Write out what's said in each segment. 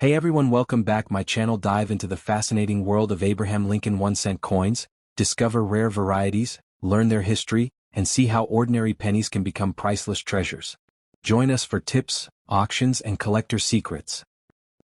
Hey everyone, welcome back. My channel dive into the fascinating world of Abraham Lincoln 1-cent coins, discover rare varieties, learn their history, and see how ordinary pennies can become priceless treasures. Join us for tips, auctions, and collector secrets.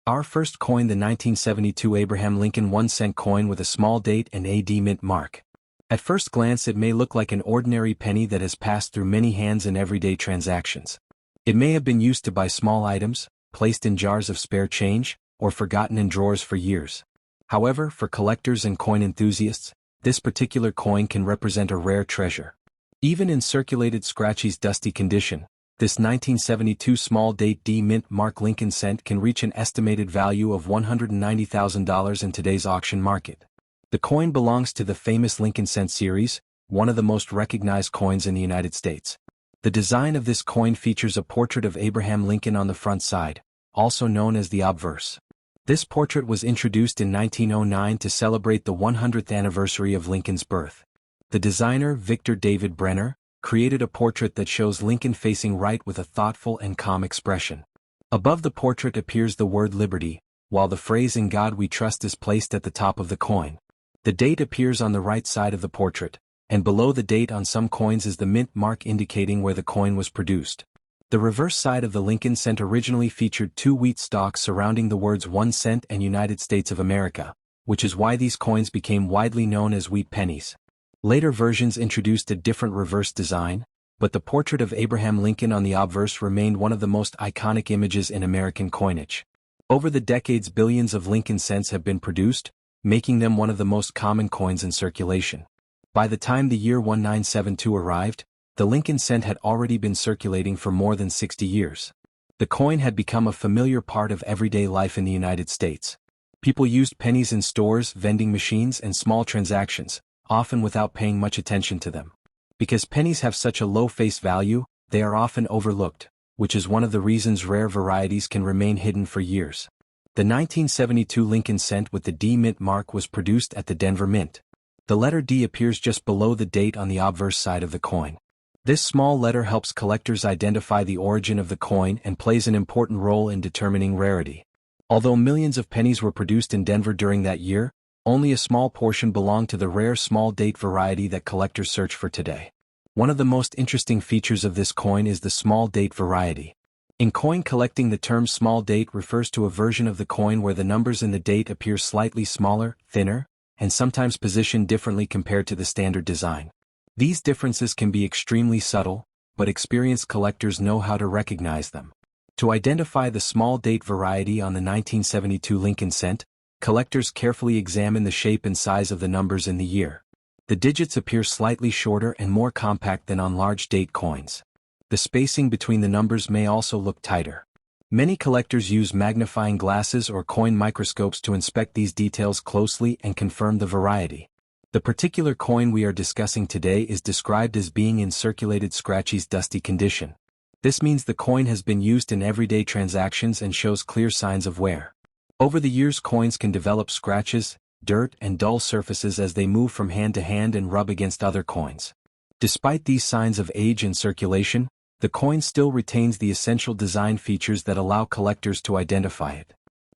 Our first coin, the 1972 Abraham Lincoln 1-cent coin with a small date and AD mint mark. At first glance it may look like an ordinary penny that has passed through many hands in everyday transactions. It may have been used to buy small items, placed in jars of spare change, or forgotten in drawers for years. However, for collectors and coin enthusiasts, this particular coin can represent a rare treasure. Even in circulated scratchy's dusty condition, this 1972 small date D mint mark Lincoln cent can reach an estimated value of $190,000 in today's auction market. The coin belongs to the famous Lincoln cent series, one of the most recognized coins in the United States. The design of this coin features a portrait of Abraham Lincoln on the front side, also known as the obverse. This portrait was introduced in 1909 to celebrate the 100th anniversary of Lincoln's birth. The designer, Victor David Brenner, created a portrait that shows Lincoln facing right with a thoughtful and calm expression. Above the portrait appears the word liberty, while the phrase "In God We Trust" is placed at the top of the coin. The date appears on the right side of the portrait, and below the date on some coins is the mint mark indicating where the coin was produced. The reverse side of the Lincoln cent originally featured two wheat stalks surrounding the words 1 cent and United States of America, which is why these coins became widely known as wheat pennies. Later versions introduced a different reverse design, but the portrait of Abraham Lincoln on the obverse remained one of the most iconic images in American coinage. Over the decades, billions of Lincoln cents have been produced, making them one of the most common coins in circulation. By the time the year 1972 arrived, the Lincoln cent had already been circulating for more than 60 years. The coin had become a familiar part of everyday life in the United States. People used pennies in stores, vending machines, and small transactions, often without paying much attention to them. Because pennies have such a low face value, they are often overlooked, which is one of the reasons rare varieties can remain hidden for years. The 1972 Lincoln cent with the D mint mark was produced at the Denver Mint. The letter D appears just below the date on the obverse side of the coin. This small letter helps collectors identify the origin of the coin and plays an important role in determining rarity. Although millions of pennies were produced in Denver during that year, only a small portion belonged to the rare small date variety that collectors search for today. One of the most interesting features of this coin is the small date variety. In coin collecting, the term small date refers to a version of the coin where the numbers in the date appear slightly smaller, thinner, and sometimes positioned differently compared to the standard design. These differences can be extremely subtle, but experienced collectors know how to recognize them. To identify the small date variety on the 1972 Lincoln cent, collectors carefully examine the shape and size of the numbers in the year. The digits appear slightly shorter and more compact than on large date coins. The spacing between the numbers may also look tighter. Many collectors use magnifying glasses or coin microscopes to inspect these details closely and confirm the variety. The particular coin we are discussing today is described as being in circulated scratchy's dusty condition. This means the coin has been used in everyday transactions and shows clear signs of wear. Over the years, coins can develop scratches, dirt, and dull surfaces as they move from hand to hand and rub against other coins. Despite these signs of age and circulation, the coin still retains the essential design features that allow collectors to identify it.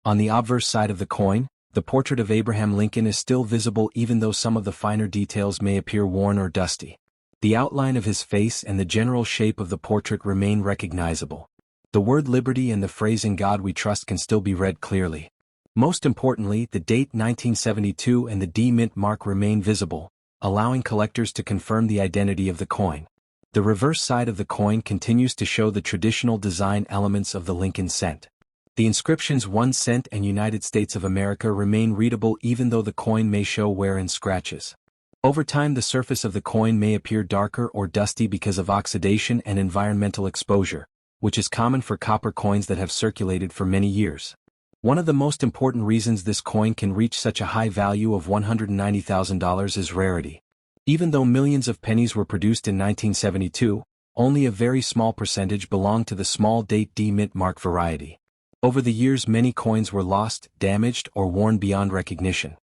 On the obverse side of the coin, the portrait of Abraham Lincoln is still visible even though some of the finer details may appear worn or dusty. The outline of his face and the general shape of the portrait remain recognizable. The word liberty and the phrase "In God We Trust" can still be read clearly. Most importantly, the date 1972 and the D mint mark remain visible, allowing collectors to confirm the identity of the coin. The reverse side of the coin continues to show the traditional design elements of the Lincoln cent. The inscriptions 1 cent and United States of America remain readable even though the coin may show wear and scratches. Over time, the surface of the coin may appear darker or dusty because of oxidation and environmental exposure, which is common for copper coins that have circulated for many years. One of the most important reasons this coin can reach such a high value of $190,000 is rarity. Even though millions of pennies were produced in 1972, only a very small percentage belonged to the small date D mint mark variety. Over the years, many coins were lost, damaged, or worn beyond recognition.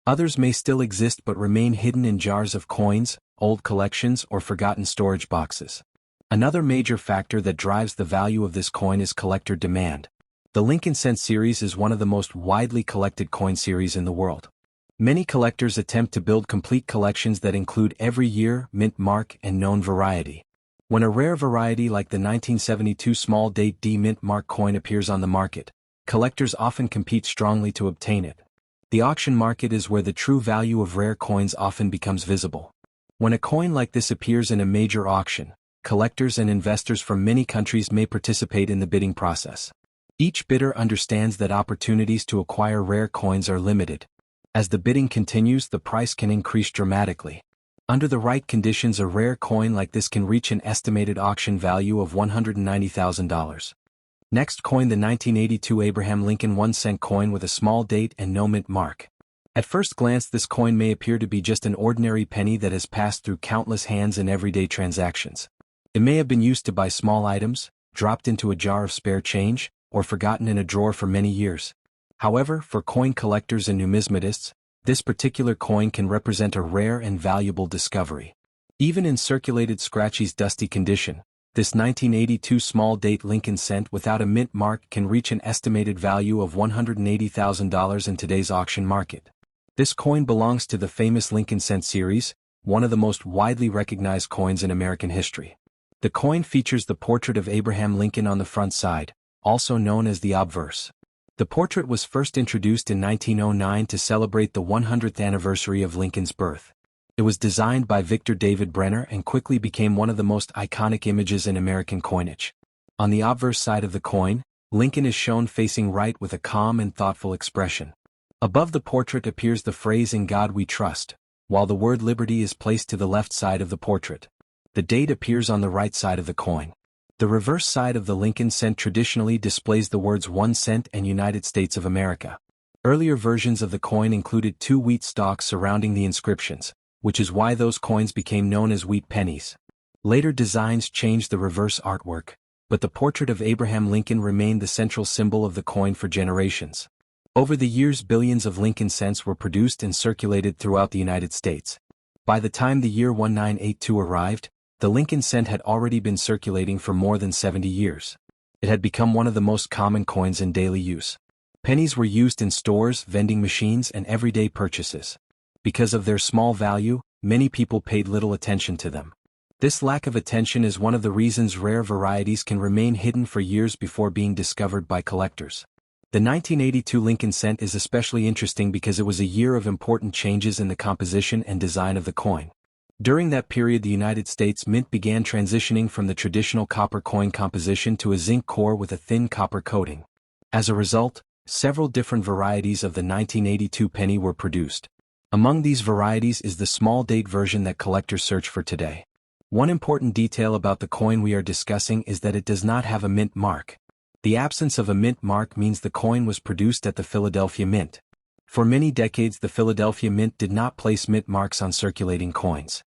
Others may still exist but remain hidden in jars of coins, old collections, or forgotten storage boxes. Another major factor that drives the value of this coin is collector demand. The Lincoln Cent series is one of the most widely collected coin series in the world. Many collectors attempt to build complete collections that include every year, mint mark, and known variety. When a rare variety like the 1972 small date D mint mark coin appears on the market, collectors often compete strongly to obtain it. The auction market is where the true value of rare coins often becomes visible. When a coin like this appears in a major auction, collectors and investors from many countries may participate in the bidding process. Each bidder understands that opportunities to acquire rare coins are limited. As the bidding continues, the price can increase dramatically. Under the right conditions, a rare coin like this can reach an estimated auction value of $190,000. Next coin, the 1982 Abraham Lincoln 1-cent coin with a small date and no mint mark. At first glance, this coin may appear to be just an ordinary penny that has passed through countless hands in everyday transactions. It may have been used to buy small items, dropped into a jar of spare change, or forgotten in a drawer for many years. However, for coin collectors and numismatists, this particular coin can represent a rare and valuable discovery. Even in circulated scratchy's dusty condition, this 1982 small date Lincoln cent without a mint mark can reach an estimated value of $180,000 in today's auction market. This coin belongs to the famous Lincoln cent series, one of the most widely recognized coins in American history. The coin features the portrait of Abraham Lincoln on the front side, also known as the obverse. The portrait was first introduced in 1909 to celebrate the 100th anniversary of Lincoln's birth. It was designed by Victor David Brenner and quickly became one of the most iconic images in American coinage. On the obverse side of the coin, Lincoln is shown facing right with a calm and thoughtful expression. Above the portrait appears the phrase "In God We Trust," while the word liberty is placed to the left side of the portrait. The date appears on the right side of the coin. The reverse side of the Lincoln cent traditionally displays the words 1 cent and United States of America. Earlier versions of the coin included 2 wheat stalks surrounding the inscriptions, which is why those coins became known as wheat pennies. Later designs changed the reverse artwork, but the portrait of Abraham Lincoln remained the central symbol of the coin for generations. Over the years, billions of Lincoln cents were produced and circulated throughout the United States. By the time the year 1982 arrived, the Lincoln cent had already been circulating for more than 70 years. It had become one of the most common coins in daily use. Pennies were used in stores, vending machines, and everyday purchases. Because of their small value, many people paid little attention to them. This lack of attention is one of the reasons rare varieties can remain hidden for years before being discovered by collectors. The 1982 Lincoln cent is especially interesting because it was a year of important changes in the composition and design of the coin. During that period, the United States Mint began transitioning from the traditional copper coin composition to a zinc core with a thin copper coating. As a result, several different varieties of the 1982 penny were produced. Among these varieties is the small date version that collectors search for today. One important detail about the coin we are discussing is that it does not have a mint mark. The absence of a mint mark means the coin was produced at the Philadelphia Mint. For many decades, the Philadelphia Mint did not place mint marks on circulating coins.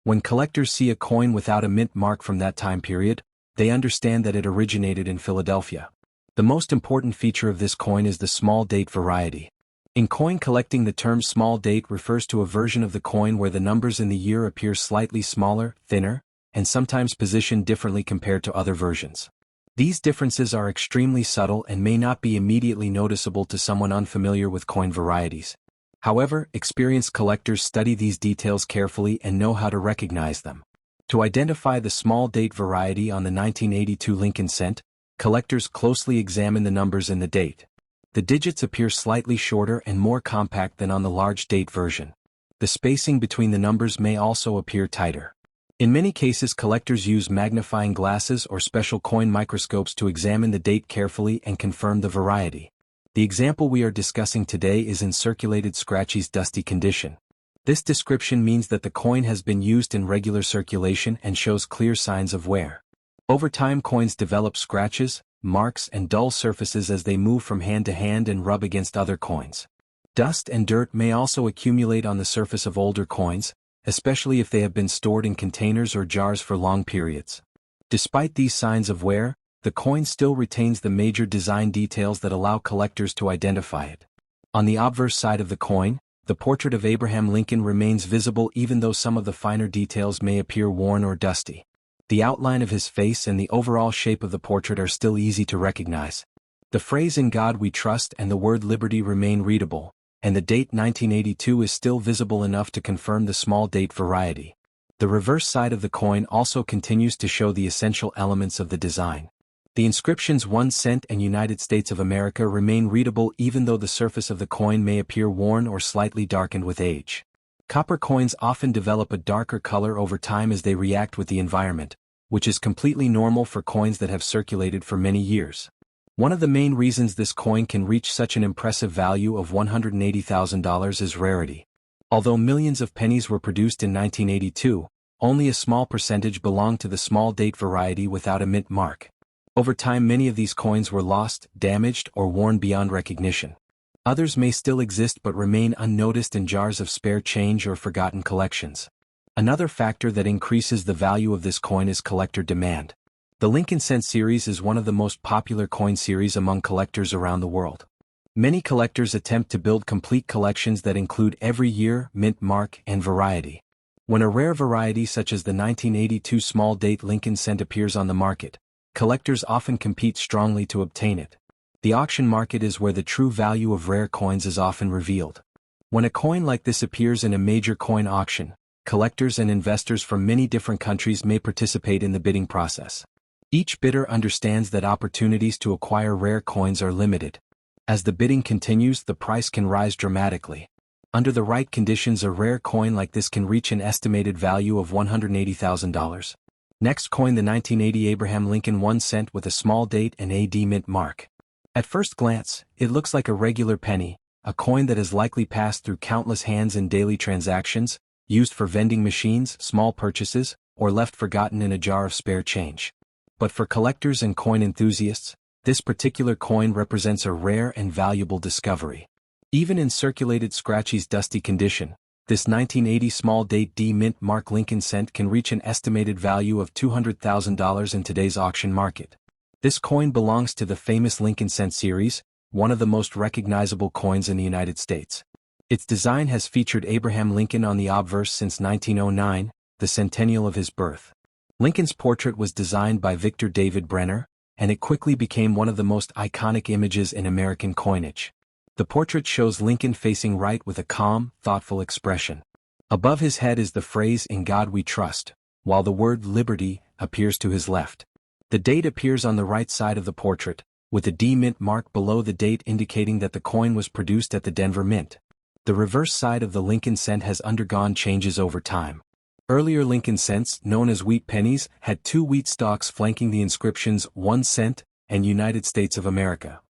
When collectors see a coin without a mint mark from that time period, they understand that it originated in Philadelphia. The most important feature of this coin is the small date variety. In coin collecting, the term small date refers to a version of the coin where the numbers in the year appear slightly smaller, thinner, and sometimes positioned differently compared to other versions. These differences are extremely subtle and may not be immediately noticeable to someone unfamiliar with coin varieties. However, experienced collectors study these details carefully and know how to recognize them. To identify the small date variety on the 1982 Lincoln cent, collectors closely examine the numbers in the date. The digits appear slightly shorter and more compact than on the large date version. The spacing between the numbers may also appear tighter. In many cases, collectors use magnifying glasses or special coin microscopes to examine the date carefully and confirm the variety. The example we are discussing today is in circulated scratchy's dusty condition. This description means that the coin has been used in regular circulation and shows clear signs of wear. Over time, coins develop scratches, marks, and dull surfaces as they move from hand to hand and rub against other coins. Dust and dirt may also accumulate on the surface of older coins, especially if they have been stored in containers or jars for long periods. Despite these signs of wear, the coin still retains the major design details that allow collectors to identify it. On the obverse side of the coin, the portrait of Abraham Lincoln remains visible even though some of the finer details may appear worn or dusty. The outline of his face and the overall shape of the portrait are still easy to recognize. The phrase "In God We Trust" and the word "liberty" remain readable, and the date 1982 is still visible enough to confirm the small date variety. The reverse side of the coin also continues to show the essential elements of the design. The inscriptions 1 cent and United States of America remain readable even though the surface of the coin may appear worn or slightly darkened with age. Copper coins often develop a darker color over time as they react with the environment, which is completely normal for coins that have circulated for many years. One of the main reasons this coin can reach such an impressive value of $180,000 is rarity. Although millions of pennies were produced in 1982, only a small percentage belonged to the small date variety without a mint mark. Over time, many of these coins were lost, damaged, or worn beyond recognition. Others may still exist but remain unnoticed in jars of spare change or forgotten collections. Another factor that increases the value of this coin is collector demand. The Lincoln Cent series is one of the most popular coin series among collectors around the world. Many collectors attempt to build complete collections that include every year, mint mark, and variety. When a rare variety such as the 1982 small date Lincoln Cent appears on the market, collectors often compete strongly to obtain it. The auction market is where the true value of rare coins is often revealed. When a coin like this appears in a major coin auction, collectors and investors from many different countries may participate in the bidding process. Each bidder understands that opportunities to acquire rare coins are limited. As the bidding continues, the price can rise dramatically. Under the right conditions, a rare coin like this can reach an estimated value of $180,000. Next coin, the 1980 Abraham Lincoln 1 cent with a small date and AD mint mark. At first glance, it looks like a regular penny, a coin that has likely passed through countless hands in daily transactions, used for vending machines, small purchases, or left forgotten in a jar of spare change. But for collectors and coin enthusiasts, this particular coin represents a rare and valuable discovery. Even in circulated scratchy's dusty condition, this 1980 small date D mint mark Lincoln Cent can reach an estimated value of $200,000 in today's auction market. This coin belongs to the famous Lincoln Cent series, one of the most recognizable coins in the United States. Its design has featured Abraham Lincoln on the obverse since 1909, the centennial of his birth. Lincoln's portrait was designed by Victor David Brenner, and it quickly became one of the most iconic images in American coinage. The portrait shows Lincoln facing right with a calm, thoughtful expression. Above his head is the phrase "In God We Trust," while the word "liberty" appears to his left. The date appears on the right side of the portrait, with a D mint mark below the date indicating that the coin was produced at the Denver Mint. The reverse side of the Lincoln Cent has undergone changes over time. Earlier Lincoln Cents, known as wheat pennies, had two wheat stalks flanking the inscriptions 1 cent and United States of America.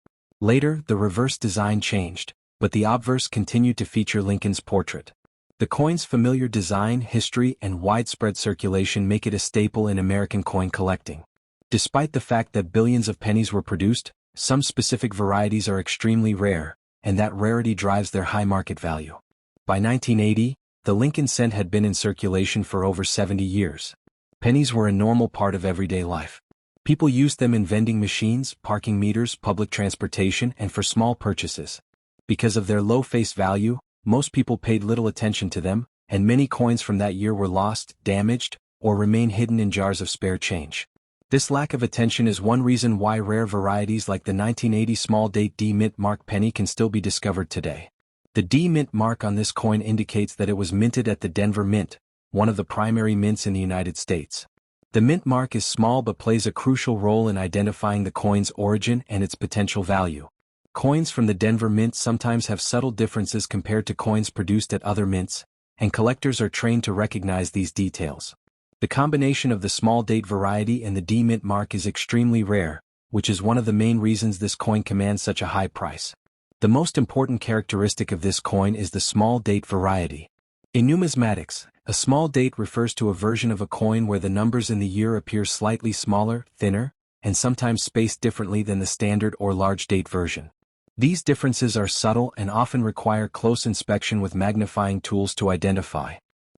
Later, the reverse design changed, but the obverse continued to feature Lincoln's portrait. The coin's familiar design, history, and widespread circulation make it a staple in American coin collecting. Despite the fact that billions of pennies were produced, some specific varieties are extremely rare, and that rarity drives their high market value. By 1980, the Lincoln Cent had been in circulation for over 70 years. Pennies were a normal part of everyday life. People used them in vending machines, parking meters, public transportation, and for small purchases. Because of their low face value, most people paid little attention to them, and many coins from that year were lost, damaged, or remain hidden in jars of spare change. This lack of attention is one reason why rare varieties like the 1980 small date D mint mark penny can still be discovered today. The D mint mark on this coin indicates that it was minted at the Denver Mint, one of the primary mints in the United States. The mint mark is small but plays a crucial role in identifying the coin's origin and its potential value. Coins from the Denver Mint sometimes have subtle differences compared to coins produced at other mints, and collectors are trained to recognize these details. The combination of the small date variety and the D mint mark is extremely rare, which is one of the main reasons this coin commands such a high price. The most important characteristic of this coin is the small date variety. In numismatics, a small date refers to a version of a coin where the numbers in the year appear slightly smaller, thinner, and sometimes spaced differently than the standard or large date version. These differences are subtle and often require close inspection with magnifying tools to identify.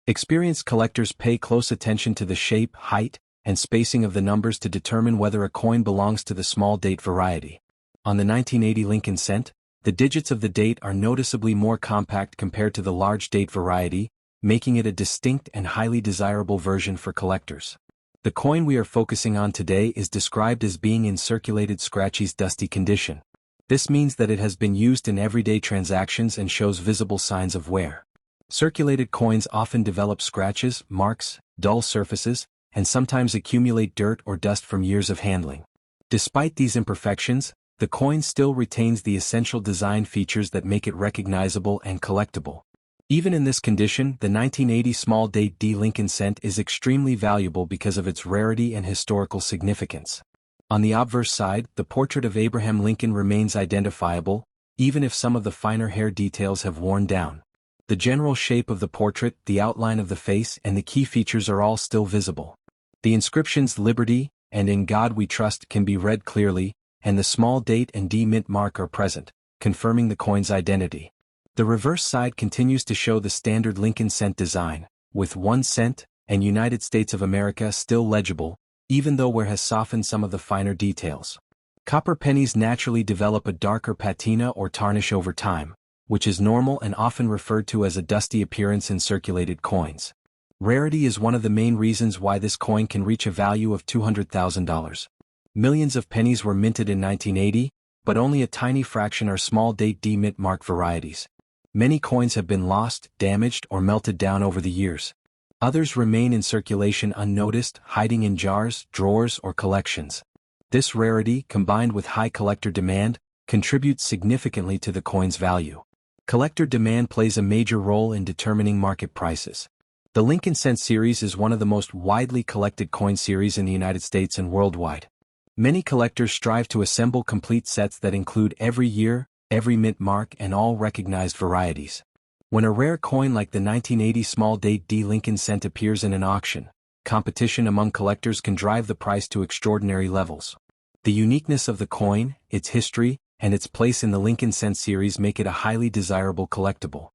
Experienced collectors pay close attention to the shape, height, and spacing of the numbers to determine whether a coin belongs to the small date variety. On the 1980 Lincoln Cent, the digits of the date are noticeably more compact compared to the large date variety, making it a distinct and highly desirable version for collectors. The coin we are focusing on today is described as being in circulated scratchy's dusty condition. This means that it has been used in everyday transactions and shows visible signs of wear. Circulated coins often develop scratches, marks, dull surfaces, and sometimes accumulate dirt or dust from years of handling. Despite these imperfections, the coin still retains the essential design features that make it recognizable and collectible. Even in this condition, the 1980 small date D Lincoln cent is extremely valuable because of its rarity and historical significance. On the obverse side, the portrait of Abraham Lincoln remains identifiable, even if some of the finer hair details have worn down. The general shape of the portrait, the outline of the face, and the key features are all still visible. The inscriptions "Liberty" and "In God We Trust" can be read clearly, and the small date and D mint mark are present, confirming the coin's identity. The reverse side continues to show the standard Lincoln cent design, with 1 cent and United States of America still legible, even though wear has softened some of the finer details. Copper pennies naturally develop a darker patina or tarnish over time, which is normal and often referred to as a dusty appearance in circulated coins. Rarity is one of the main reasons why this coin can reach a value of $200,000. Millions of pennies were minted in 1980, but only a tiny fraction are small date D mint mark varieties. Many coins have been lost, damaged, or melted down over the years. Others remain in circulation unnoticed, hiding in jars, drawers, or collections. This rarity, combined with high collector demand, contributes significantly to the coin's value. Collector demand plays a major role in determining market prices. The Lincoln cent series is one of the most widely collected coin series in the United States and worldwide. Many collectors strive to assemble complete sets that include every year, every mint mark, and all recognized varieties. When a rare coin like the 1980 small date D Lincoln cent appears in an auction, competition among collectors can drive the price to extraordinary levels. The uniqueness of the coin, its history, and its place in the Lincoln cent series make it a highly desirable collectible.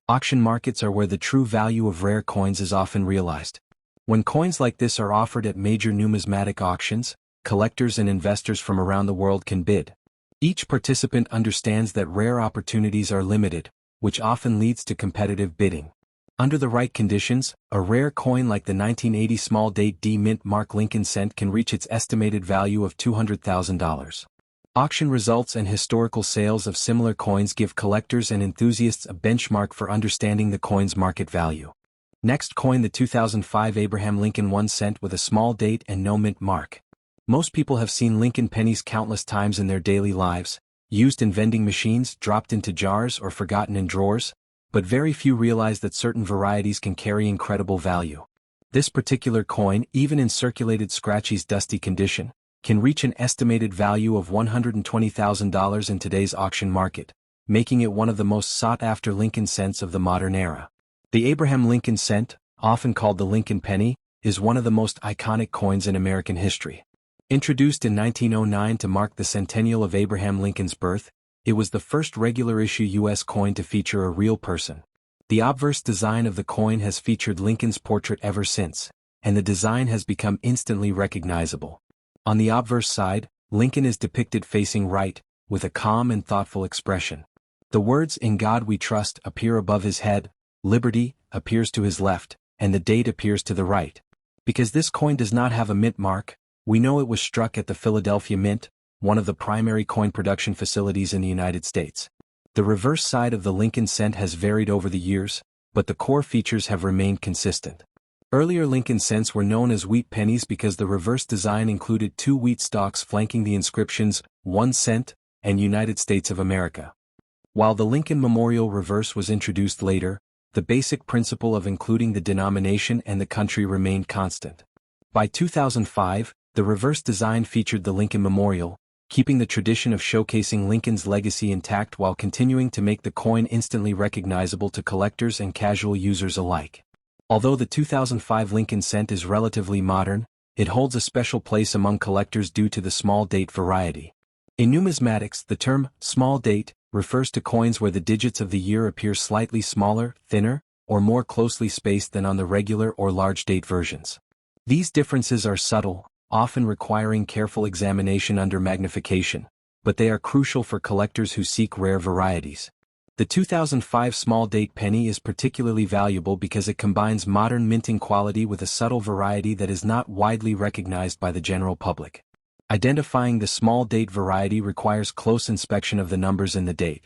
Auction markets are where the true value of rare coins is often realized. When coins like this are offered at major numismatic auctions, collectors and investors from around the world can bid. Each participant understands that rare opportunities are limited, which often leads to competitive bidding. Under the right conditions, a rare coin like the 1980 small date D mint mark Lincoln cent can reach its estimated value of $200,000. Auction results and historical sales of similar coins give collectors and enthusiasts a benchmark for understanding the coin's market value. Next coin, the 2005 Abraham Lincoln 1 cent with a small date and no mint mark. Most people have seen Lincoln pennies countless times in their daily lives, used in vending machines, dropped into jars, or forgotten in drawers, but very few realize that certain varieties can carry incredible value. This particular coin, even in circulated scratchy's dusty condition, can reach an estimated value of $120,000 in today's auction market, making it one of the most sought-after Lincoln cents of the modern era. The Abraham Lincoln cent, often called the Lincoln penny, is one of the most iconic coins in American history. Introduced in 1909 to mark the centennial of Abraham Lincoln's birth, it was the first regular-issue U.S. coin to feature a real person. The obverse design of the coin has featured Lincoln's portrait ever since, and the design has become instantly recognizable. On the obverse side, Lincoln is depicted facing right, with a calm and thoughtful expression. The words "In God We Trust" appear above his head, "Liberty" appears to his left, and the date appears to the right. Because this coin does not have a mint mark, we know it was struck at the Philadelphia Mint, one of the primary coin production facilities in the United States. The reverse side of the Lincoln cent has varied over the years, but the core features have remained consistent. Earlier Lincoln cents were known as wheat pennies because the reverse design included 2 wheat stalks flanking the inscriptions, 1 cent, and United States of America. While the Lincoln Memorial reverse was introduced later, the basic principle of including the denomination and the country remained constant. By 2005, the reverse design featured the Lincoln Memorial, keeping the tradition of showcasing Lincoln's legacy intact while continuing to make the coin instantly recognizable to collectors and casual users alike. Although the 2005 Lincoln cent is relatively modern, it holds a special place among collectors due to the small date variety. In numismatics, the term "small date" refers to coins where the digits of the year appear slightly smaller, thinner, or more closely spaced than on the regular or large date versions. These differences are subtle, often requiring careful examination under magnification, but they are crucial for collectors who seek rare varieties. The 2005 small date penny is particularly valuable because it combines modern minting quality with a subtle variety that is not widely recognized by the general public. Identifying the small date variety requires close inspection of the numbers in the date.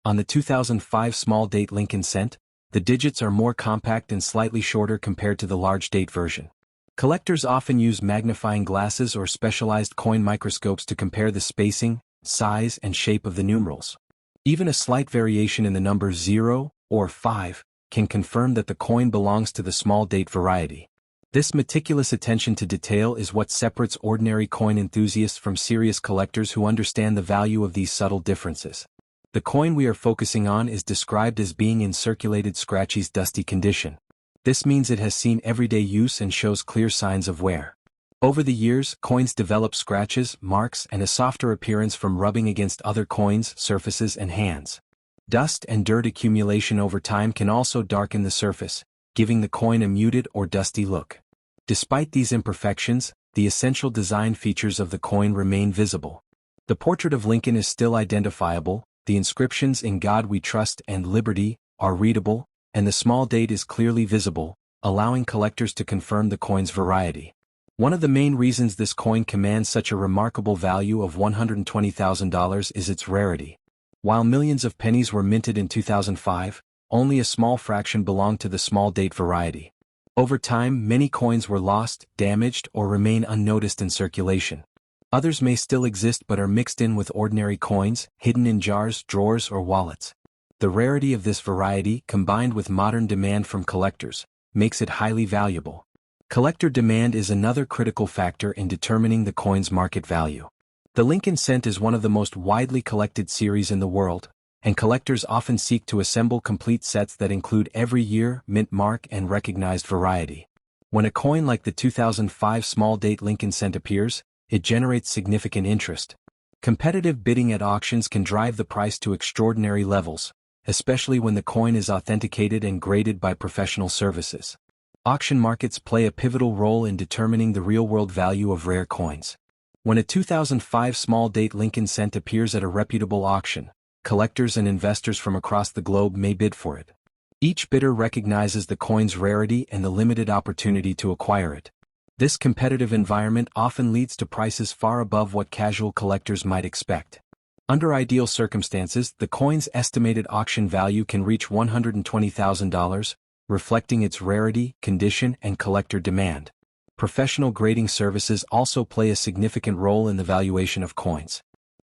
On the 2005 small date Lincoln cent, the digits are more compact and slightly shorter compared to the large date version. Collectors often use magnifying glasses or specialized coin microscopes to compare the spacing, size, and shape of the numerals. Even a slight variation in the numbers 0 or 5 can confirm that the coin belongs to the small date variety. This meticulous attention to detail is what separates ordinary coin enthusiasts from serious collectors who understand the value of these subtle differences. The coin we are focusing on is described as being in circulated scratchy dusty condition. This means it has seen everyday use and shows clear signs of wear. Over the years, coins develop scratches, marks, and a softer appearance from rubbing against other coins, surfaces, and hands. Dust and dirt accumulation over time can also darken the surface, giving the coin a muted or dusty look. Despite these imperfections, the essential design features of the coin remain visible. The portrait of Lincoln is still identifiable, the inscriptions "In God We Trust" and "Liberty" are readable, and the small date is clearly visible, allowing collectors to confirm the coin's variety. One of the main reasons this coin commands such a remarkable value of $120,000 is its rarity. While millions of pennies were minted in 2005, only a small fraction belonged to the small date variety. Over time, many coins were lost, damaged, or remain unnoticed in circulation. Others may still exist but are mixed in with ordinary coins, hidden in jars, drawers, or wallets. The rarity of this variety, combined with modern demand from collectors, makes it highly valuable. Collector demand is another critical factor in determining the coin's market value. The Lincoln cent is one of the most widely collected series in the world, and collectors often seek to assemble complete sets that include every year, mint mark, and recognized variety. When a coin like the 2005 small date Lincoln cent appears, it generates significant interest. Competitive bidding at auctions can drive the price to extraordinary levels, especially when the coin is authenticated and graded by professional services. Auction markets play a pivotal role in determining the real-world value of rare coins. When a 2005 small date Lincoln cent appears at a reputable auction, collectors and investors from across the globe may bid for it. Each bidder recognizes the coin's rarity and the limited opportunity to acquire it. This competitive environment often leads to prices far above what casual collectors might expect. Under ideal circumstances, the coin's estimated auction value can reach $120,000, reflecting its rarity, condition, and collector demand. Professional grading services also play a significant role in the valuation of coins.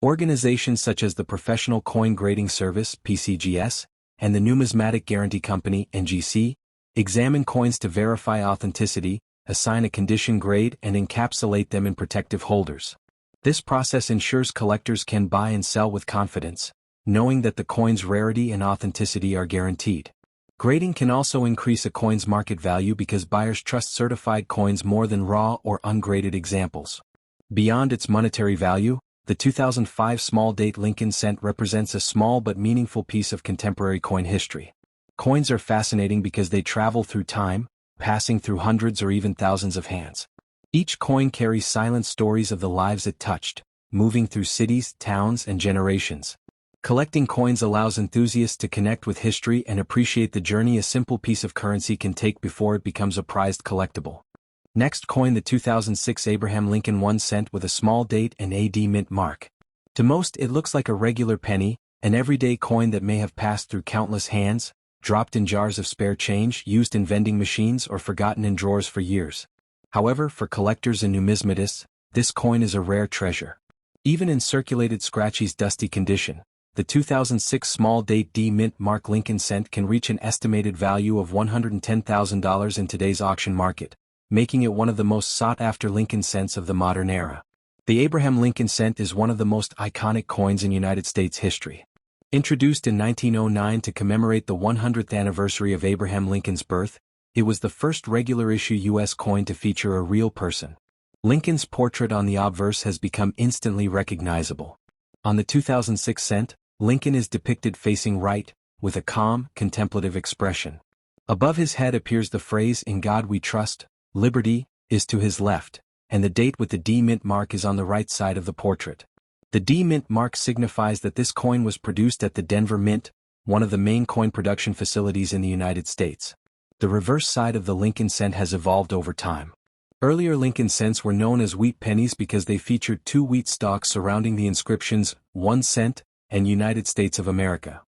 Organizations such as the Professional Coin Grading Service (PCGS) and the Numismatic Guarantee Company (NGC) examine coins to verify authenticity, assign a condition grade, and encapsulate them in protective holders. This process ensures collectors can buy and sell with confidence, knowing that the coin's rarity and authenticity are guaranteed. Grading can also increase a coin's market value because buyers trust certified coins more than raw or ungraded examples. Beyond its monetary value, the 2005 small date Lincoln cent represents a small but meaningful piece of contemporary coin history. Coins are fascinating because they travel through time, passing through hundreds or even thousands of hands. Each coin carries silent stories of the lives it touched, moving through cities, towns, and generations. Collecting coins allows enthusiasts to connect with history and appreciate the journey a simple piece of currency can take before it becomes a prized collectible. Next coin, the 2006 Abraham Lincoln 1 cent with a small date and AD mint mark. To most, it looks like a regular penny, an everyday coin that may have passed through countless hands, dropped in jars of spare change, used in vending machines, or forgotten in drawers for years. However, for collectors and numismatists, this coin is a rare treasure. Even in circulated scratchy dusty condition, the 2006 small date D mint mark Lincoln cent can reach an estimated value of $110,000 in today's auction market, making it one of the most sought-after Lincoln cents of the modern era. The Abraham Lincoln cent is one of the most iconic coins in United States history. Introduced in 1909 to commemorate the 100th anniversary of Abraham Lincoln's birth, it was the first regular-issue U.S. coin to feature a real person. Lincoln's portrait on the obverse has become instantly recognizable. On the 2006 cent, Lincoln is depicted facing right, with a calm, contemplative expression. Above his head appears the phrase "In God We Trust." Liberty is to his left, and the date with the D mint mark is on the right side of the portrait. The D mint mark signifies that this coin was produced at the Denver Mint, one of the main coin production facilities in the United States. The reverse side of the Lincoln cent has evolved over time. Earlier Lincoln cents were known as wheat pennies because they featured two wheat stalks surrounding the inscriptions 1 cent and United States of America.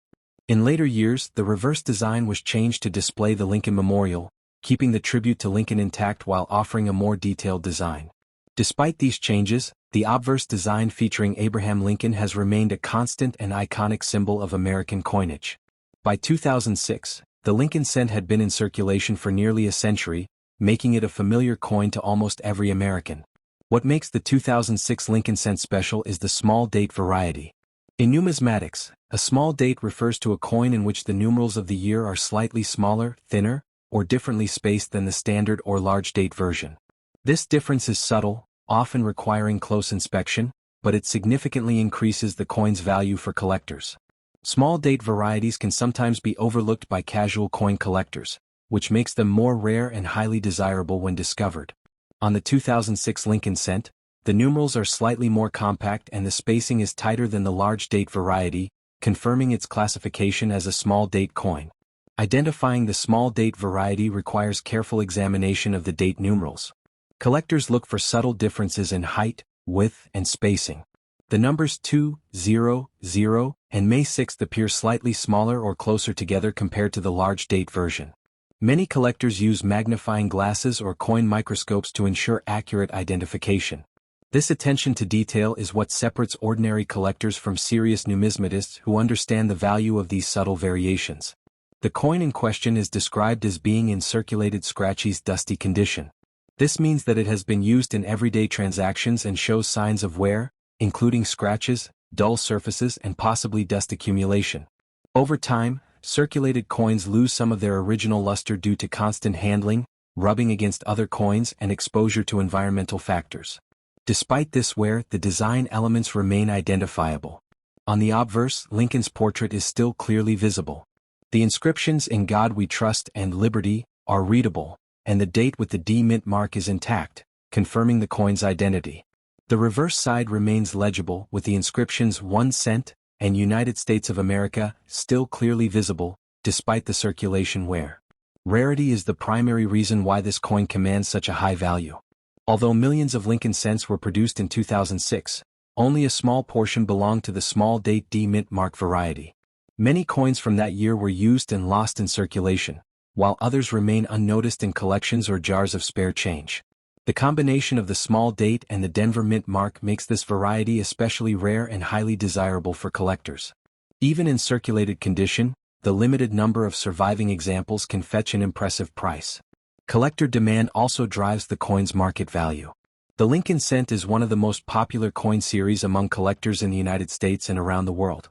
In later years, the reverse design was changed to display the Lincoln Memorial, keeping the tribute to Lincoln intact while offering a more detailed design. Despite these changes, the obverse design featuring Abraham Lincoln has remained a constant and iconic symbol of American coinage. By 2006, the Lincoln cent had been in circulation for nearly a century, making it a familiar coin to almost every American. What makes the 2006 Lincoln cent special is the small date variety. In numismatics, a small date refers to a coin in which the numerals of the year are slightly smaller, thinner, or differently spaced than the standard or large date version. This difference is subtle, often requiring close inspection, but it significantly increases the coin's value for collectors. Small date varieties can sometimes be overlooked by casual coin collectors, which makes them more rare and highly desirable when discovered. On the 2006 Lincoln cent, the numerals are slightly more compact and the spacing is tighter than the large date variety, confirming its classification as a small date coin. Identifying the small date variety requires careful examination of the date numerals. Collectors look for subtle differences in height, width, and spacing. The numbers 2, 0, 0, and May 6 appear slightly smaller or closer together compared to the large date version. Many collectors use magnifying glasses or coin microscopes to ensure accurate identification. This attention to detail is what separates ordinary collectors from serious numismatists who understand the value of these subtle variations. The coin in question is described as being in circulated scratchy, dusty condition. This means that it has been used in everyday transactions and shows signs of wear, including scratches, dull surfaces, and possibly dust accumulation. Over time, circulated coins lose some of their original luster due to constant handling, rubbing against other coins, and exposure to environmental factors. Despite this wear, the design elements remain identifiable. On the obverse, Lincoln's portrait is still clearly visible. The inscriptions "In God We Trust" and "Liberty" are readable, and the date with the D mint mark is intact, confirming the coin's identity. The reverse side remains legible with the inscriptions 1 cent and United States of America still clearly visible, despite the circulation wear. Rarity is the primary reason why this coin commands such a high value. Although millions of Lincoln cents were produced in 2006, only a small portion belonged to the small date D mint mark variety. Many coins from that year were used and lost in circulation, while others remain unnoticed in collections or jars of spare change. The combination of the small date and the Denver mint mark makes this variety especially rare and highly desirable for collectors. Even in circulated condition, the limited number of surviving examples can fetch an impressive price. Collector demand also drives the coin's market value. The Lincoln cent is one of the most popular coin series among collectors in the United States and around the world.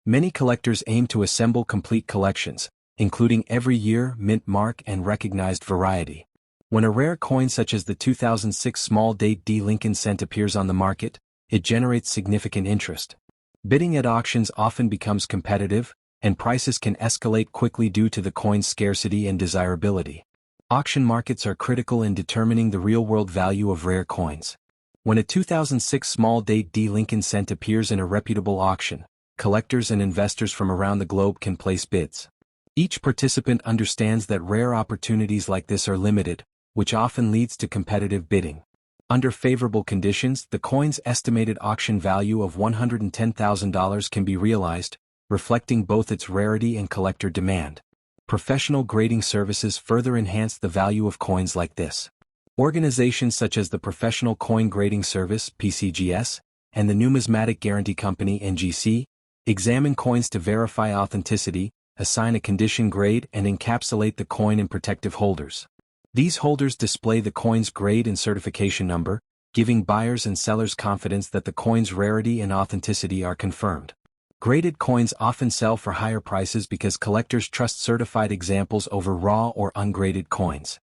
Many collectors aim to assemble complete collections, including every year, mint mark, and recognized variety. When a rare coin such as the 2006 small date D Lincoln cent appears on the market, it generates significant interest. Bidding at auctions often becomes competitive, and prices can escalate quickly due to the coin's scarcity and desirability. Auction markets are critical in determining the real-world value of rare coins. When a 2006 small date D Lincoln cent appears in a reputable auction, collectors and investors from around the globe can place bids. Each participant understands that rare opportunities like this are limited, which often leads to competitive bidding. Under favorable conditions, the coin's estimated auction value of $110,000 can be realized, reflecting both its rarity and collector demand. Professional grading services further enhance the value of coins like this. Organizations such as the Professional Coin Grading Service (PCGS) and the Numismatic Guarantee Company (NGC) examine coins to verify authenticity, assign a condition grade, and encapsulate the coin in protective holders. These holders display the coin's grade and certification number, giving buyers and sellers confidence that the coin's rarity and authenticity are confirmed. Graded coins often sell for higher prices because collectors trust certified examples over raw or ungraded coins.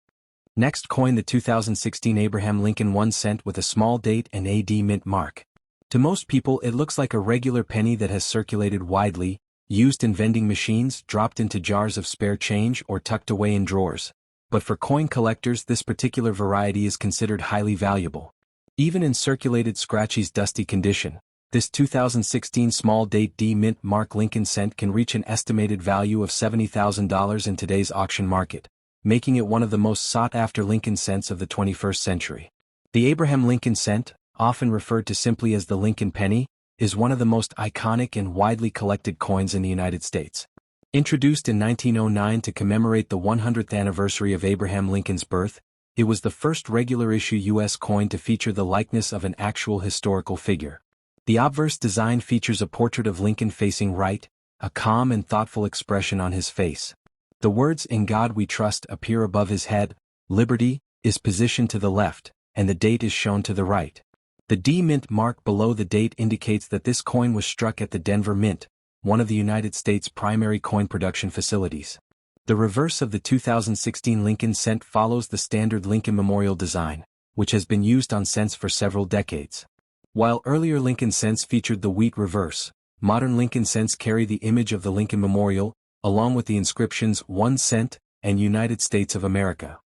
Next coin, the 2016 Abraham Lincoln 1 cent with a small date and AD mint mark. To most people it looks like a regular penny that has circulated widely, used in vending machines, dropped into jars of spare change, or tucked away in drawers. But for coin collectors, this particular variety is considered highly valuable. Even in circulated scratchy, dusty condition, this 2016 small date D mint mark Lincoln cent can reach an estimated value of $70,000 in today's auction market. making it one of the most sought-after Lincoln cents of the 21st century. The Abraham Lincoln cent, often referred to simply as the Lincoln penny, is one of the most iconic and widely collected coins in the United States. Introduced in 1909 to commemorate the 100th anniversary of Abraham Lincoln's birth, it was the first regular-issue U.S. coin to feature the likeness of an actual historical figure. The obverse design features a portrait of Lincoln facing right, a calm and thoughtful expression on his face. The words "In God We Trust" appear above his head, Liberty is positioned to the left, and the date is shown to the right. The D Mint mark below the date indicates that this coin was struck at the Denver Mint, one of the United States' primary coin production facilities. The reverse of the 2016 Lincoln cent follows the standard Lincoln Memorial design, which has been used on cents for several decades. While earlier Lincoln cents featured the wheat reverse, modern Lincoln cents carry the image of the Lincoln Memorial, along with the inscriptions 1 cent and United States of America.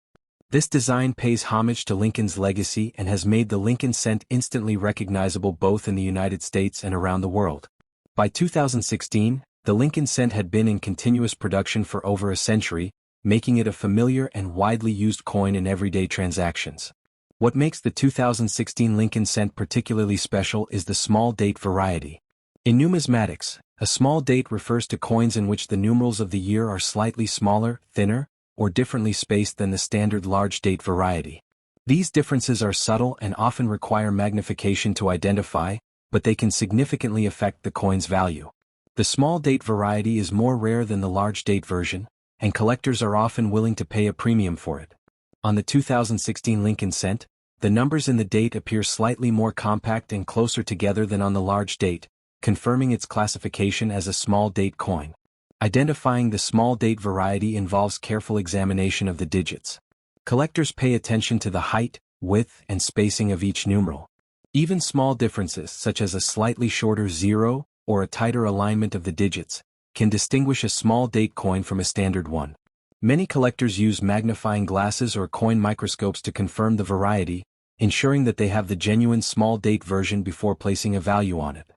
This design pays homage to Lincoln's legacy and has made the Lincoln cent instantly recognizable both in the United States and around the world. By 2016, the Lincoln cent had been in continuous production for over a century, making it a familiar and widely used coin in everyday transactions. What makes the 2016 Lincoln cent particularly special is the small date variety. In numismatics, a small date refers to coins in which the numerals of the year are slightly smaller, thinner, or differently spaced than the standard large date variety. These differences are subtle and often require magnification to identify, but they can significantly affect the coin's value. The small date variety is more rare than the large date version, and collectors are often willing to pay a premium for it. On the 2016 Lincoln cent, the numbers in the date appear slightly more compact and closer together than on the large date, confirming its classification as a small date coin. Identifying the small date variety involves careful examination of the digits. Collectors pay attention to the height, width, and spacing of each numeral. Even small differences, such as a slightly shorter 0 or a tighter alignment of the digits, can distinguish a small date coin from a standard one. Many collectors use magnifying glasses or coin microscopes to confirm the variety, ensuring that they have the genuine small date version before placing a value on it.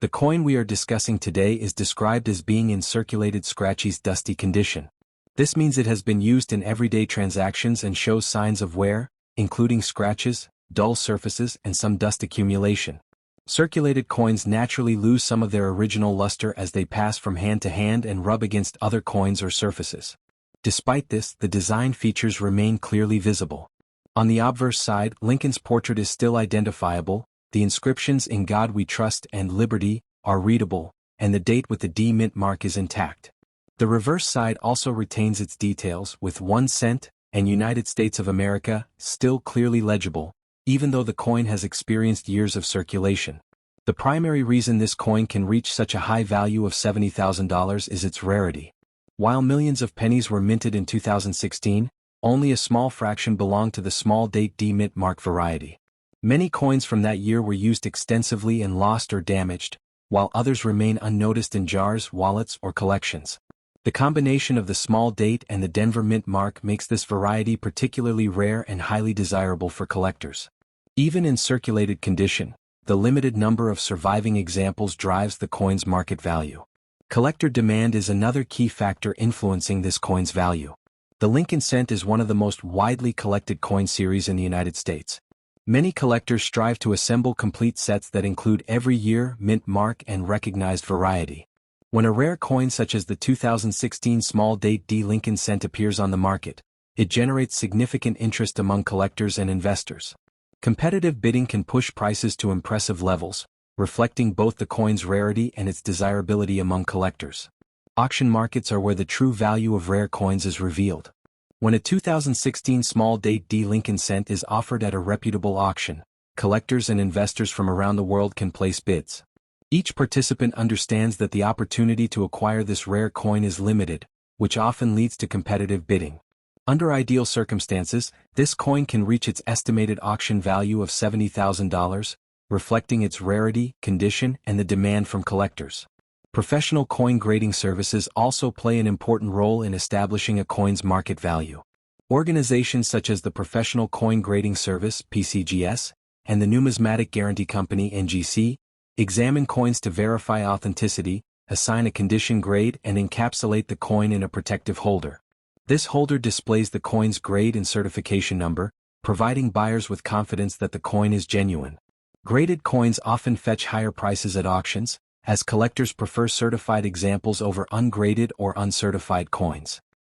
The coin we are discussing today is described as being in circulated scratchy's dusty condition. This means it has been used in everyday transactions and shows signs of wear, including scratches, dull surfaces, and some dust accumulation. Circulated coins naturally lose some of their original luster as they pass from hand to hand and rub against other coins or surfaces. Despite this, the design features remain clearly visible. On the obverse side, Lincoln's portrait is still identifiable, the inscriptions "In God We Trust" and "Liberty" are readable, and the date with the D Mint mark is intact. The reverse side also retains its details, with 1 cent and United States of America still clearly legible, even though the coin has experienced years of circulation. The primary reason this coin can reach such a high value of $70,000 is its rarity. While millions of pennies were minted in 2016, only a small fraction belonged to the small date D Mint mark variety. Many coins from that year were used extensively and lost or damaged, while others remain unnoticed in jars, wallets, or collections. The combination of the small date and the Denver Mint mark makes this variety particularly rare and highly desirable for collectors. Even in circulated condition, the limited number of surviving examples drives the coin's market value. Collector demand is another key factor influencing this coin's value. The Lincoln cent is one of the most widely collected coin series in the United States. Many collectors strive to assemble complete sets that include every year, mint mark, and recognized variety. When a rare coin such as the 2016 small date D Lincoln cent appears on the market, it generates significant interest among collectors and investors. Competitive bidding can push prices to impressive levels, reflecting both the coin's rarity and its desirability among collectors. Auction markets are where the true value of rare coins is revealed. When a 2016 small date D Lincoln cent is offered at a reputable auction, collectors and investors from around the world can place bids. Each participant understands that the opportunity to acquire this rare coin is limited, which often leads to competitive bidding. Under ideal circumstances, this coin can reach its estimated auction value of $70,000, reflecting its rarity, condition, and the demand from collectors. Professional coin grading services also play an important role in establishing a coin's market value. Organizations such as the Professional Coin Grading Service (PCGS) and the Numismatic Guarantee Company (NGC) examine coins to verify authenticity, assign a condition grade, and encapsulate the coin in a protective holder. This holder displays the coin's grade and certification number, providing buyers with confidence that the coin is genuine. Graded coins often fetch higher prices at auctions, as collectors prefer certified examples over ungraded or uncertified coins.